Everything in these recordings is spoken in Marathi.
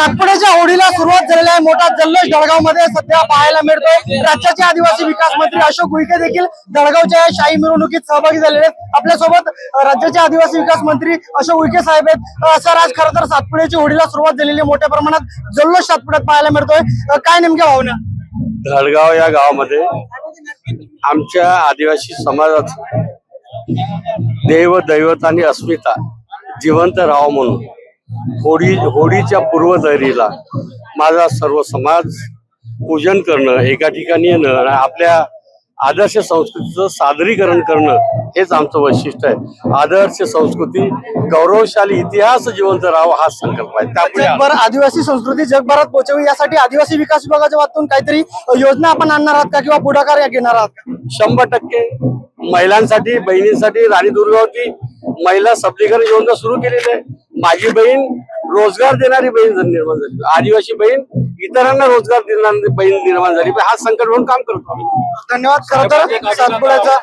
सातपुड्याच्या होडीला सुरुवात झालेला आहे मोठा जल्लोष जळगाव मध्ये सध्या पाहायला मिळतोय। राज्याचे आदिवासी विकास मंत्री अशोक उईके देखील जळगावच्या या शाही मिरवणुकीत सहभागी झालेले आहेत। आपल्यासोबत राज्याचे आदिवासी विकास मंत्री अशोक उईके साहेब आहेत। सर, आज खरं तर सातपुड्याच्या होडीला सुरुवात झालेली मोठ्या प्रमाणात जल्लोष सातपुड्यात पाहायला मिळतोय, काय नेमक्या भावना? धडगाव या गावामध्ये आमच्या आदिवासी समाजात देव दैवत आणि अस्मिता जिवंत राहाव म्हणून होळीच्या पूर्वतयारीला माझा सर्व समाज पूजन करणं, एका ठिकाणी येणं आणि आपल्या आदर्श संस्कृतीचं सादरीकरण करणं हेच आमचं वैशिष्ट्य आहे। आदर्श संस्कृती, गौरवशाली इतिहास जिवंत राहावा हा संकल्प आहे। त्यामुळे जगभर आदिवासी संस्कृती जगभरात पोहोचवी यासाठी आदिवासी विकास विभागाच्या वाटून काहीतरी योजना आपण आणणार आहात का किंवा पुढाकार घेणार आहात का? 100% महिलांसाठी, बहिणींसाठी राणी दुर्गावती महिला सबलीकरण योजना सुरू केलेली आहे। माझी बहीण रोजगार देणारी बहीण निर्माण झाली, आदिवासी बहीण इतरांना रोजगार देणारी बहीण निर्माण झाली। हा संकट म्हणून काम करतो आम्ही। धन्यवाद। खरं तर सातपुड्याचा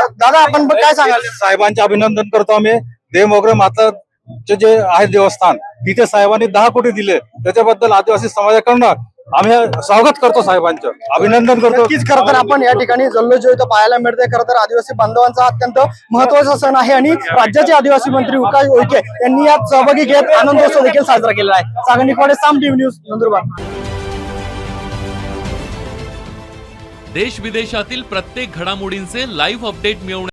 दादा, आपण काय सांगाल? साहेबांचे अभिनंदन करतो आम्ही। देवमोगरे माताचे जे आहे देवस्थान, तिथे साहेबांनी 10 कोटी दिले, त्याच्याबद्दल आदिवासी समाजाकडनं आम्ही स्वागत करतो, साहेबांचं अभिनंदन करतो। नक्कीच खरं तर आपण या ठिकाणी जल्लोष जो इथं पाहायला मिळते, खरं तर आदिवासी बांधवांचा अत्यंत महत्वाचा सण आहे आणि राज्याचे आदिवासी मंत्री विकास उईके यांनी यात सहभागी घेत आनंदोत्सव देखील साजरा केला आहे। सागर निकवाडे, साम टीव्ही न्यूज, नंदुरबार। देश विदेशातील प्रत्येक घडामोडींचे लाईव्ह अपडेट मिळवणे